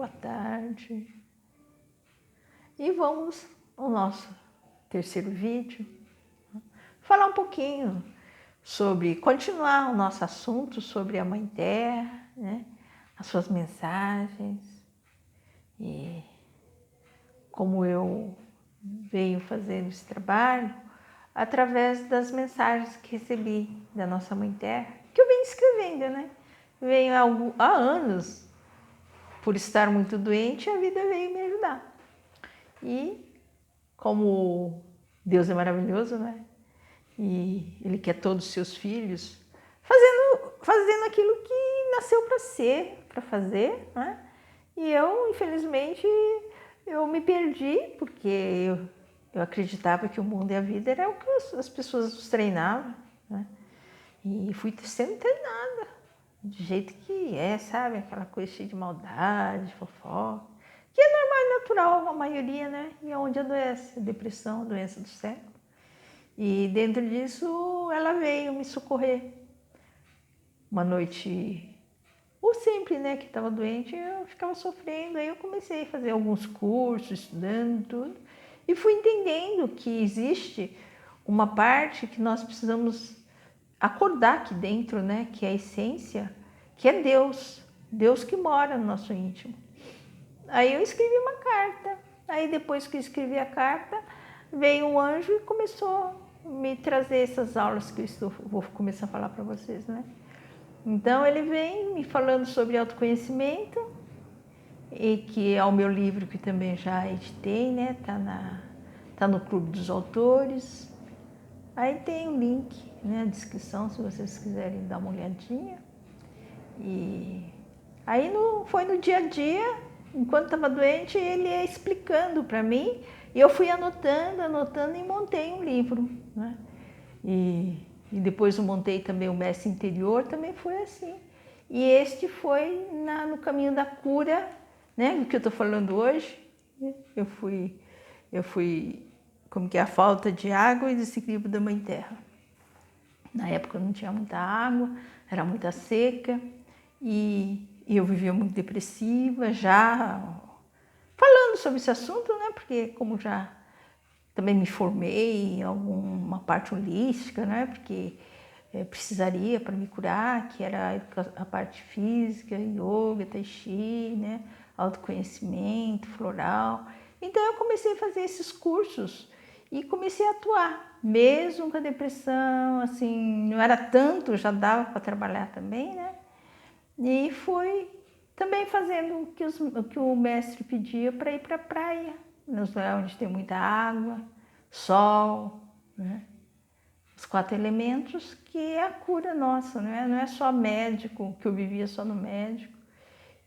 boa tarde. E vamos ao nosso terceiro vídeo, falar um pouquinho sobre, continuar o nosso assunto sobre a Mãe Terra, né? As suas mensagens e como eu venho fazendo esse trabalho através das mensagens que recebi da nossa Mãe Terra, que eu venho escrevendo, né? Venho há anos, por estar muito doente, a vida veio me ajudar. E como Deus é maravilhoso, né? E Ele quer todos os seus filhos fazendo aquilo que nasceu para ser, para fazer, né? E eu, infelizmente, eu me perdi, porque eu acreditava que o mundo e a vida era o que as pessoas nos treinavam, né? E fui sendo treinada, do jeito que é, sabe? Aquela coisa cheia de maldade, fofoca, que é normal e natural, a maioria, né? E é onde adoece, depressão, doença do século. E dentro disso, ela veio me socorrer. Uma noite, ou sempre, né, que estava doente, eu ficava sofrendo. Aí eu comecei a fazer alguns cursos, estudando tudo, e fui entendendo que existe uma parte que nós precisamos acordar aqui dentro, né, que é a essência, que é Deus, Deus que mora no nosso íntimo. Aí eu escrevi uma carta. Aí depois que eu escrevi a carta, veio um anjo e começou a me trazer essas aulas que vou começar a falar para vocês, né? Então ele vem me falando sobre autoconhecimento, e que é o meu livro que também já editei, né? Tá no Clube dos Autores. Aí tem o link, né? A descrição, se vocês quiserem dar uma olhadinha. E aí foi no dia a dia, enquanto estava doente, ele ia explicando para mim, e eu fui anotando e montei um livro, né? E depois eu montei também o Mestre Interior, também foi assim. E este foi no caminho da cura, né? Do que eu estou falando hoje. Eu fui, como que é, a falta de água e desequilíbrio da Mãe Terra. Na época não tinha muita água, era muita seca, e eu vivia muito depressiva, já falando sobre esse assunto, né? Porque como já também me formei em alguma parte holística, né? Porque precisaria para me curar, que era a parte física, yoga, tai chi, né? Autoconhecimento, floral. Então eu comecei a fazer esses cursos e comecei a atuar, mesmo com a depressão, assim, não era tanto, já dava para trabalhar também, né? E fui também fazendo o que o mestre pedia para ir para a praia, nos lugares onde tem muita água, sol, né? Os 4 elementos, que é a cura nossa, não é? Não é só médico, que eu vivia só no médico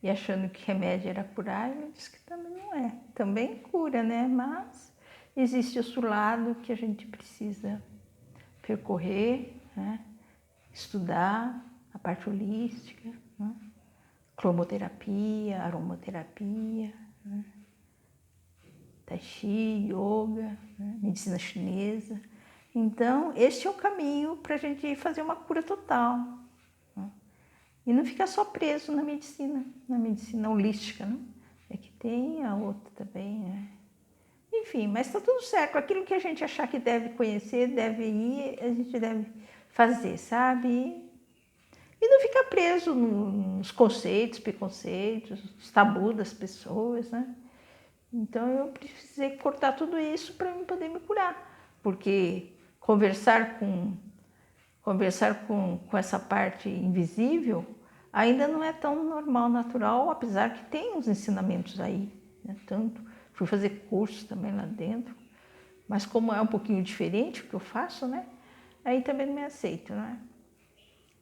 e achando que remédio era curar, ele disse que também não é. Também cura, né? Mas existe esse lado que a gente precisa percorrer, né? Estudar a parte holística, né? Cromoterapia, aromaterapia, né? Tai chi, yoga, né? Medicina chinesa. Então, este é o caminho para a gente fazer uma cura total, né? E não ficar só preso na medicina holística, né? É que tem a outra também, né? Enfim, mas está tudo certo. Aquilo que a gente achar que deve conhecer, deve ir, a gente deve fazer, sabe? E não ficar preso nos conceitos, preconceitos, os tabus das pessoas, né? Então eu precisei cortar tudo isso para eu poder me curar, porque conversar com essa parte invisível ainda não é tão normal, natural, apesar que tem uns ensinamentos aí, né? Tanto fui fazer cursos também lá dentro, mas como é um pouquinho diferente o que eu faço, né? Aí também não me aceito, né?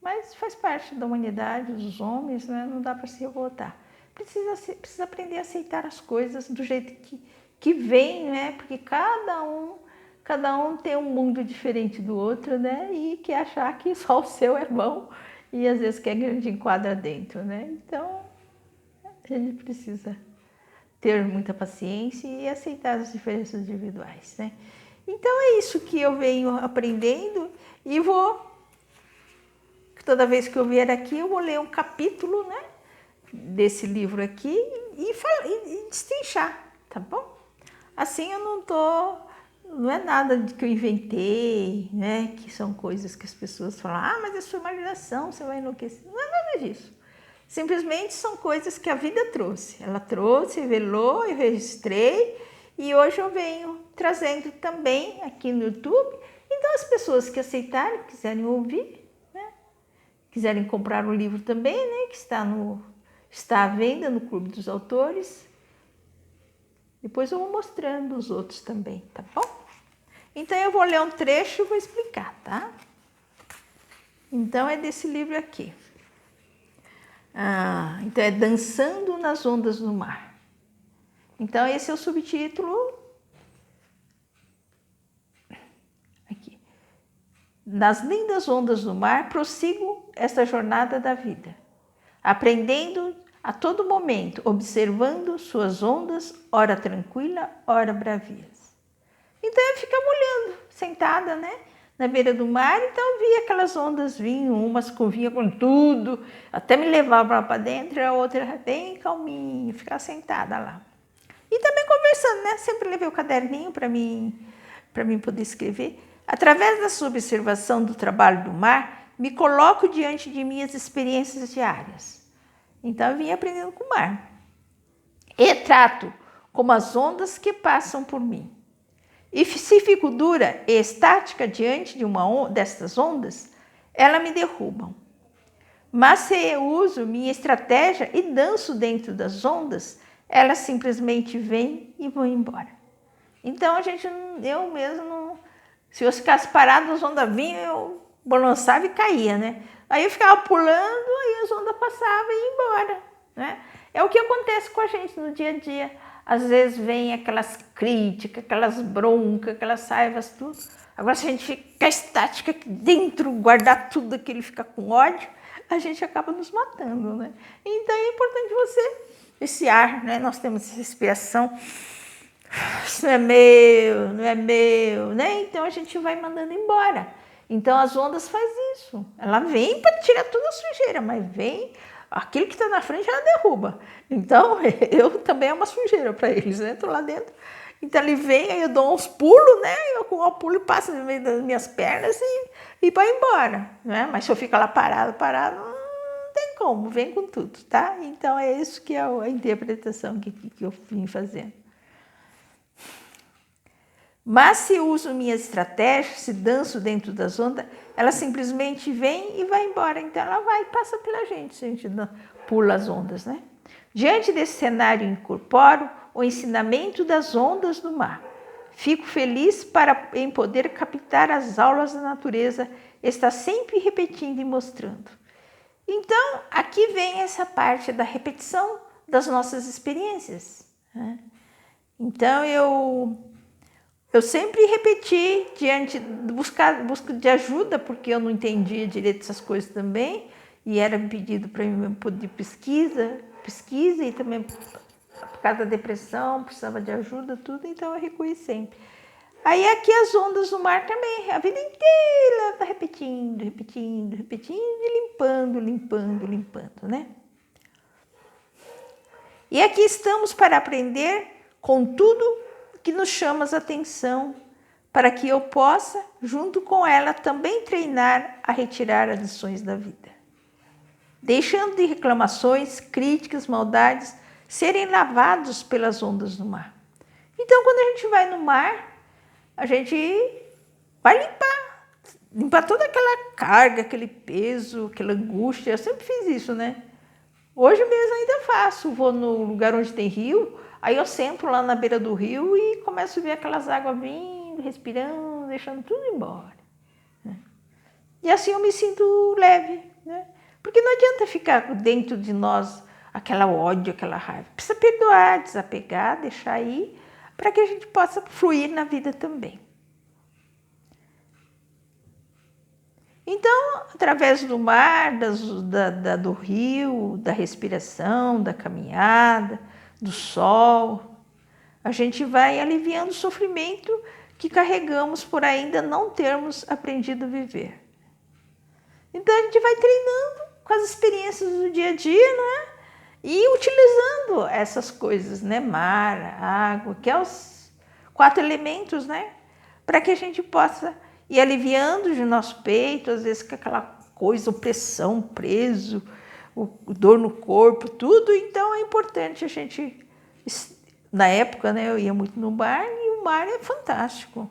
Mas faz parte da humanidade, dos homens, né? Não dá para se revoltar. Precisa aprender a aceitar as coisas do jeito que vem, né? Porque cada um tem um mundo diferente do outro, né? E quer achar que só o seu é bom e às vezes quer que a gente enquadra dentro, né? Então, a gente precisa ter muita paciência e aceitar as diferenças individuais, né? Então, é isso que eu venho aprendendo e toda vez que eu vier aqui, eu vou ler um capítulo, né, desse livro aqui e destrinchar, tá bom? Assim eu não é nada de que eu inventei, né? Que são coisas que as pessoas falam, mas é sua imaginação, você vai enlouquecer. Não é nada disso. Simplesmente são coisas que a vida trouxe. Ela trouxe, revelou, eu registrei e hoje eu venho trazendo também aqui no YouTube. Então as pessoas que aceitarem, quiserem ouvir, né? Quiserem comprar o livro também, né? Que está à venda no Clube dos Autores. Depois eu vou mostrando os outros também, tá bom? Então eu vou ler um trecho e vou explicar, tá? Então é desse livro aqui. Então é Dançando nas Ondas do Mar. Então esse é o subtítulo. Aqui. Nas lindas ondas do mar, prossigo esta jornada da vida, aprendendo a todo momento, observando suas ondas, ora tranquila, ora bravias. Então eu ficava olhando, sentada, né? Na beira do mar, então eu via aquelas ondas vinham, umas vinham com tudo, até me levavam lá para dentro, a outra bem calminha, ficava sentada lá. E também conversando, né? Sempre levei o caderninho para mim poder escrever. Através dessa observação do trabalho do mar, me coloco diante de minhas experiências diárias. Então eu vim aprendendo com o mar. E trato como as ondas que passam por mim. E se fico dura e estática diante de destas ondas, elas me derrubam. Mas se eu uso minha estratégia e danço dentro das ondas, elas simplesmente vêm e vão embora. Então eu mesmo não... Se eu ficasse parado, as ondas vinham, eu balançava e caía, né? Aí eu ficava pulando, aí as ondas passavam e iam embora, né? É o que acontece com a gente no dia a dia. Às vezes vem aquelas críticas, aquelas broncas, aquelas raivas, tudo. Agora, se a gente ficar estática aqui dentro, guardar tudo aquilo e ficar com ódio, a gente acaba nos matando, né? Então é importante esse ar, né? Nós temos essa respiração. Isso não é meu, né? Então a gente vai mandando embora. Então as ondas fazem isso. Ela vem para tirar toda a sujeira, mas vem... Aquilo que está na frente, ela derruba. Então, eu também é uma sujeira para eles, né? Estou lá dentro. Então, ele vem, aí eu dou uns pulos, né? Eu com o pulo passo no meio das minhas pernas e vai embora, né? Mas se eu ficar lá parado, não tem como, vem com tudo, tá? Então, é isso que é a interpretação que eu vim fazendo. Mas se uso minhas estratégias, se danço dentro das ondas, ela simplesmente vem e vai embora. Então ela vai e passa pela gente, se a gente pula as ondas, né? Diante desse cenário incorporo o ensinamento das ondas do mar. Fico feliz em poder captar as aulas da natureza, está sempre repetindo e mostrando. Então, aqui vem essa parte da repetição das nossas experiências, né? Então, eu sempre repeti busca de ajuda, porque eu não entendia direito essas coisas também, e era pedido para mim poder pesquisa, e também por causa da depressão, precisava de ajuda, tudo, então eu recuei sempre. Aí aqui as ondas do mar também, a vida inteira tá repetindo, e limpando, né? E aqui estamos para aprender com tudo que nos chama a atenção, para que eu possa, junto com ela, também treinar a retirar as lições da vida. Deixando de reclamações, críticas, maldades, serem lavados pelas ondas do mar. Então, quando a gente vai no mar, a gente vai limpar toda aquela carga, aquele peso, aquela angústia. Eu sempre fiz isso, né? Hoje mesmo ainda faço, vou no lugar onde tem rio, aí eu sento lá na beira do rio e começo a ver aquelas águas vindo, respirando, deixando tudo embora, né? E assim eu me sinto leve, né? Porque não adianta ficar dentro de nós aquela ódio, aquela raiva. Precisa perdoar, desapegar, deixar aí, para que a gente possa fluir na vida também. Então, através do mar, do rio, da respiração, da caminhada, do sol, a gente vai aliviando o sofrimento que carregamos por ainda não termos aprendido a viver. Então, a gente vai treinando com as experiências do dia a dia, né? E utilizando essas coisas, né? Mar, água, que é os 4 elementos, né? Para que a gente possa ir aliviando de nosso peito, às vezes com aquela coisa, opressão, preso, dor no corpo, tudo. Então é importante a gente, na época, né? Eu ia muito no mar e o mar é fantástico.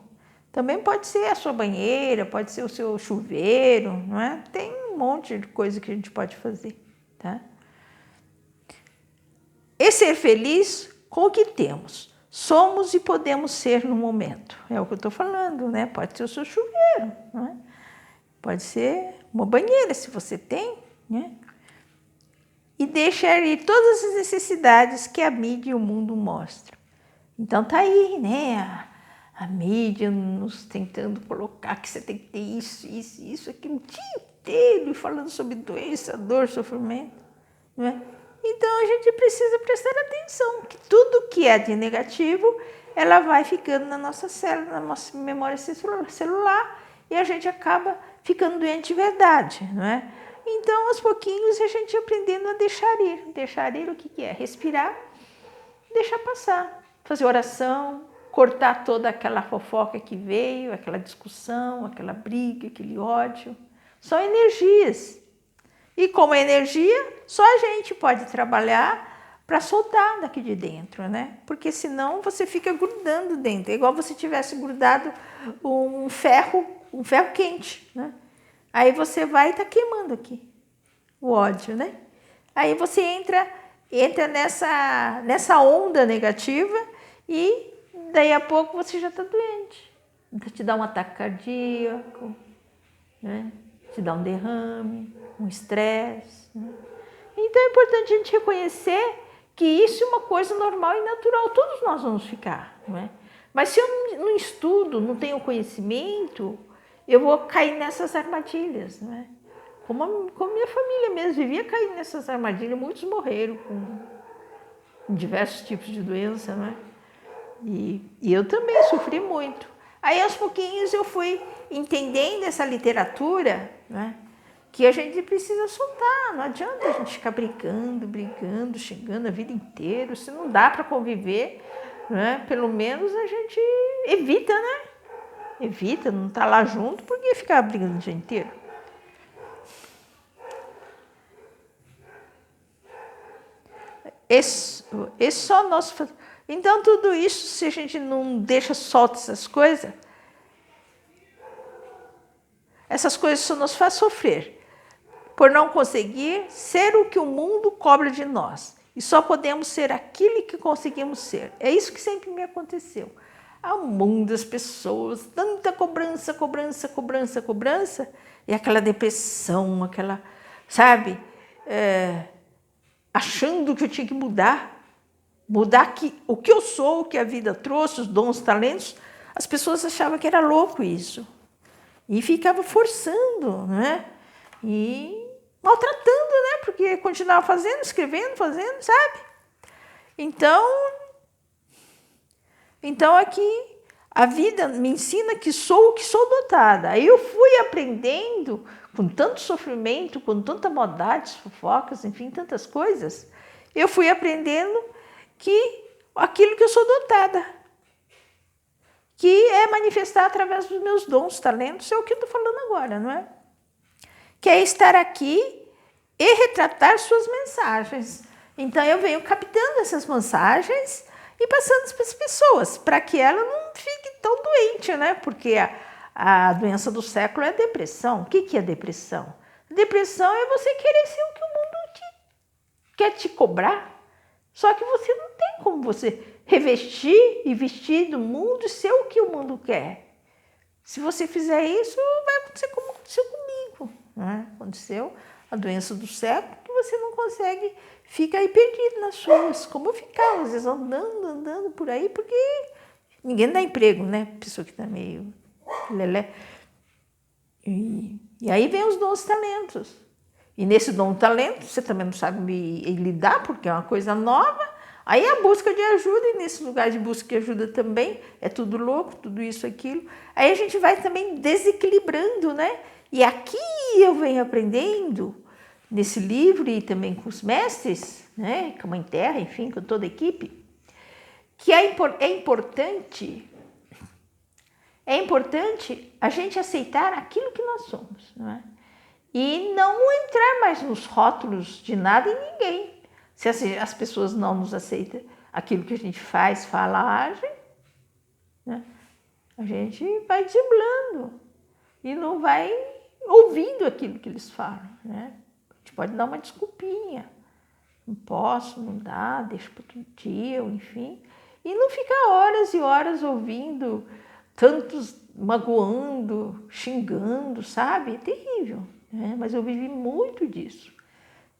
Também pode ser a sua banheira, pode ser o seu chuveiro, não é? Tem um monte de coisa que a gente pode fazer, tá? E ser feliz com o que temos. Somos e podemos ser no momento. É o que eu estou falando, né? Pode ser o seu chuveiro, não é? Pode ser uma banheira, se você tem, né? E deixar ir todas as necessidades que a mídia e o mundo mostram. Então tá aí, né? A mídia nos tentando colocar que você tem que ter isso, isso, isso, aqui o dia inteiro, falando sobre doença, dor, sofrimento, não é? Então a gente precisa prestar atenção, que tudo que é de negativo, ela vai ficando na nossa célula, na nossa memória celular, e a gente acaba ficando doente de verdade, não é? Então, aos pouquinhos, a gente aprendendo a deixar ir. Deixar ir o que é? Respirar, deixar passar, fazer oração, cortar toda aquela fofoca que veio, aquela discussão, aquela briga, aquele ódio. São energias. E como é energia, só a gente pode trabalhar para soltar daqui de dentro, né? Porque senão você fica grudando dentro. É igual você tivesse grudado um ferro quente, né? Aí você vai e está queimando aqui o ódio, né? Aí você entra nessa onda negativa e daí a pouco você já está doente. Te dá um ataque cardíaco, né? Te dá um derrame, um estresse, né? Então é importante a gente reconhecer que isso é uma coisa normal e natural, todos nós vamos ficar, não é? Mas se eu não estudo, não tenho conhecimento, eu vou cair nessas armadilhas, não é? Como minha família mesmo vivia caindo nessas armadilhas, muitos morreram com diversos tipos de doença, não é? E eu também sofri muito. Aí aos pouquinhos eu fui entendendo essa literatura, né? Que a gente precisa soltar, não adianta a gente ficar brigando, xingando a vida inteira, se não dá para conviver, né? Pelo menos a gente evita, né? Evita, não tá lá junto, porque ficar brigando o dia inteiro. Só nós. Então, tudo isso, se a gente não deixa solta essas coisas só nos faz sofrer, por não conseguir ser o que o mundo cobra de nós. E só podemos ser aquilo que conseguimos ser. É isso que sempre me aconteceu. Há um mundo das pessoas, tanta cobrança, e aquela depressão, aquela, sabe, achando que eu tinha que mudar o que eu sou, o que a vida trouxe, os dons, os talentos. As pessoas achavam que era louco isso. E ficava forçando, né? E maltratando, né? Porque continuava fazendo, escrevendo, sabe? Então aqui a vida me ensina que sou o que sou dotada. Aí eu fui aprendendo com tanto sofrimento, com tanta maldade, fofocas, enfim, tantas coisas. Eu fui aprendendo que aquilo que eu sou dotada, que é manifestar através dos meus dons, talentos, é o que eu estou falando agora, não é? Que é estar aqui e retratar suas mensagens. Então eu venho captando essas mensagens e passando para as pessoas, para que ela não fique tão doente, né? Porque a doença do século é a depressão. O que é depressão? Depressão é você querer ser o que o mundo quer te cobrar, só que você não tem como você revestir e vestir do mundo e ser o que o mundo quer. Se você fizer isso, vai acontecer como aconteceu comigo, né? Aconteceu a doença do século, que você não consegue, fica aí perdido nas suas, como eu ficava, às vezes andando por aí, porque ninguém dá emprego, né? Pessoa que está meio lelé. E aí vem os dons e talentos. E nesse dom e talento, você também não sabe lidar, porque é uma coisa nova. Aí a busca de ajuda, e nesse lugar de busca de ajuda também, é tudo louco, tudo isso, aquilo. Aí a gente vai também desequilibrando, né? E aqui eu venho aprendendo nesse livro e também com os mestres, né, com a Mãe Terra, enfim, com toda a equipe, que é importante a gente aceitar aquilo que nós somos, não é? E não entrar mais nos rótulos de nada e ninguém. Se as pessoas não nos aceitam aquilo que a gente faz, fala, age, né? A gente vai driblando e não vai ouvindo aquilo que eles falam, né? A gente pode dar uma desculpinha. Não posso, não dá, deixa para outro dia, enfim. E não ficar horas e horas ouvindo, tantos magoando, xingando, sabe? É terrível, né? Mas eu vivi muito disso.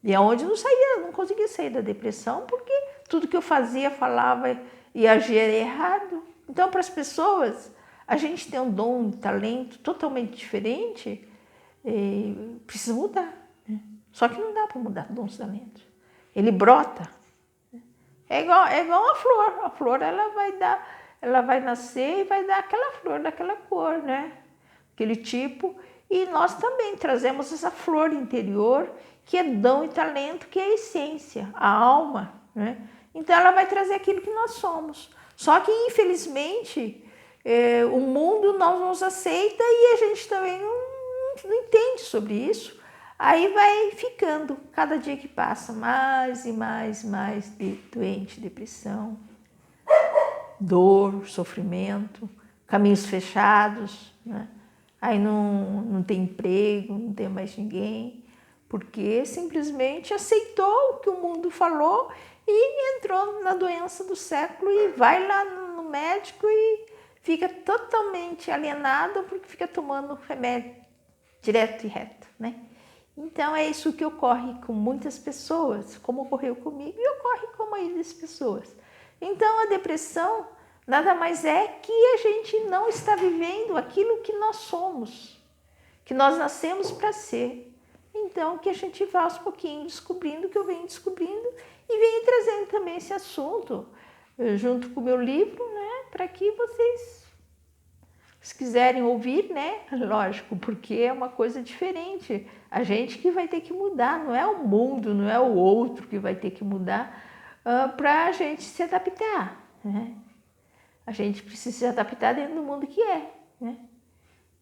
E aonde não conseguia sair da depressão, porque tudo que eu fazia, falava e agia era errado. Então, para as pessoas, a gente tem um dom, um talento totalmente diferente, precisa mudar, né? Só que não dá para mudar dons e talentos. Ele brota. É igual a flor ela vai nascer e vai dar aquela flor daquela cor, né? Aquele tipo. E nós também trazemos essa flor interior, que é dom e talento, que é a essência, a alma, né? Então ela vai trazer aquilo que nós somos. Só que, infelizmente, o mundo não nos aceita e a gente também não entende sobre isso. Aí vai ficando, cada dia que passa, mais e mais doente, depressão, dor, sofrimento, caminhos fechados, né? Aí não tem emprego, não tem mais ninguém, porque simplesmente aceitou o que o mundo falou e entrou na doença do século e vai lá no médico e fica totalmente alienado porque fica tomando remédio direto e reto, né? Então é isso que ocorre com muitas pessoas, como ocorreu comigo e ocorre com a maioria das pessoas. Então a depressão nada mais é que a gente não está vivendo aquilo que nós somos, que nós nascemos para ser. Então que a gente vá aos pouquinhos descobrindo o que eu venho descobrindo e venho trazendo também esse assunto junto com o meu livro, né, para que vocês, se quiserem ouvir, né, lógico, porque é uma coisa diferente. A gente que vai ter que mudar, não é o mundo, não é o outro que vai ter que mudar para a gente se adaptar, né? A gente precisa se adaptar dentro do mundo que é, né?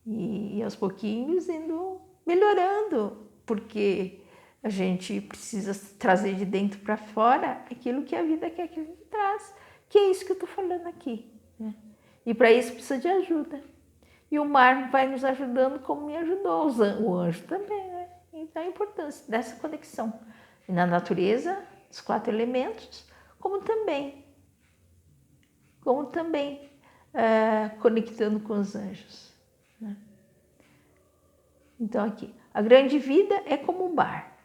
E aos pouquinhos indo melhorando, porque a gente precisa trazer de dentro para fora aquilo que a vida quer que a gente traz, que é isso que eu estou falando aqui, né? E para isso precisa de ajuda. E o mar vai nos ajudando como me ajudou, o anjo também, né? Então a importância dessa conexão e na natureza, os 4 elementos, como também conectando com os anjos, né? Então aqui, a grande vida é como um bar,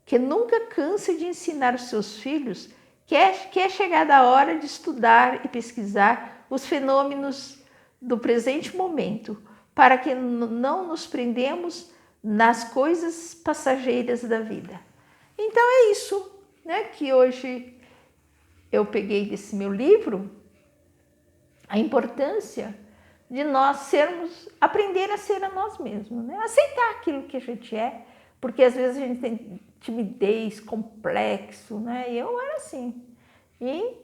que nunca cansa de ensinar os seus filhos que é chegada a hora de estudar e pesquisar os fenômenos do presente momento, para que não nos prendemos nas coisas passageiras da vida. Então é isso, né, que hoje eu peguei desse meu livro, a importância de nós aprender a ser a nós mesmos, né? Aceitar aquilo que a gente é, porque às vezes a gente tem timidez, complexo, né? E eu era assim. E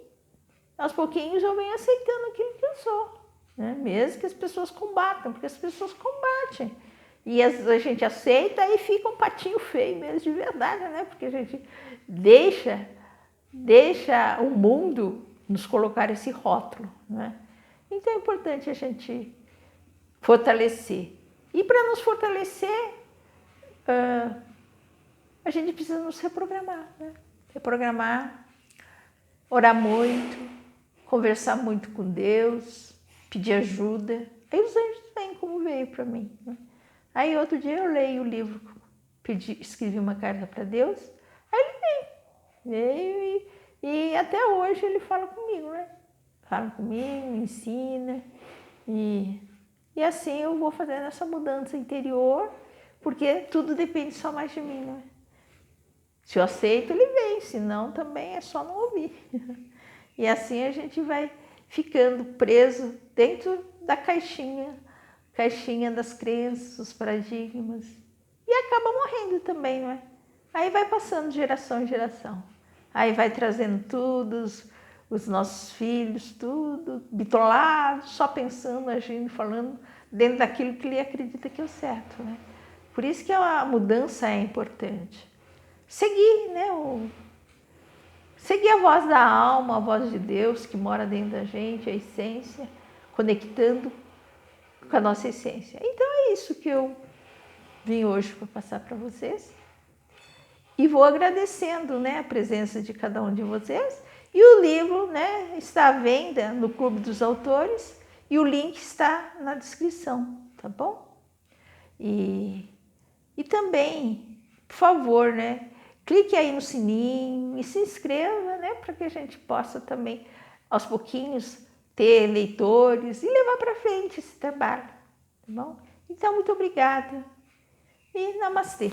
aos pouquinhos eu venho aceitando aquilo que eu sou, né? Mesmo que as pessoas combatam, porque as pessoas combatem. E a gente aceita e fica um patinho feio mesmo de verdade, né? Porque a gente deixa o mundo nos colocar esse rótulo, né? Então é importante a gente fortalecer. E para nos fortalecer, a gente precisa nos reprogramar, né? Reprogramar, orar muito, conversar muito com Deus, pedir ajuda. Aí os anjos vêm como veio para mim, né? Aí outro dia eu leio o livro, escrevi uma carta para Deus, aí ele veio e até hoje ele fala comigo, né? Fala comigo, me ensina e assim eu vou fazendo essa mudança interior, porque tudo depende só mais de mim, né? Se eu aceito, ele vem, se não, também é só não ouvir. E assim a gente vai ficando preso dentro da caixinha das crenças, dos paradigmas, e acaba morrendo também, não é? Aí vai passando de geração em geração. Aí vai trazendo tudo, os nossos filhos, tudo bitolado, só pensando, agindo, falando dentro daquilo que ele acredita que é o certo, né? Por isso que a mudança é importante. Seguir, né? Seguir a voz da alma, a voz de Deus que mora dentro da gente, a essência, conectando com a nossa essência. Então é isso que eu vim hoje para passar para vocês. E vou agradecendo, né, a presença de cada um de vocês. E o livro, né, está à venda no Clube dos Autores e o link está na descrição, tá bom? E também, por favor, né, clique aí no sininho e se inscreva, né, para que a gente possa também, aos pouquinhos, ter leitores e levar para frente esse trabalho, tá bom? Então, muito obrigada e namastê!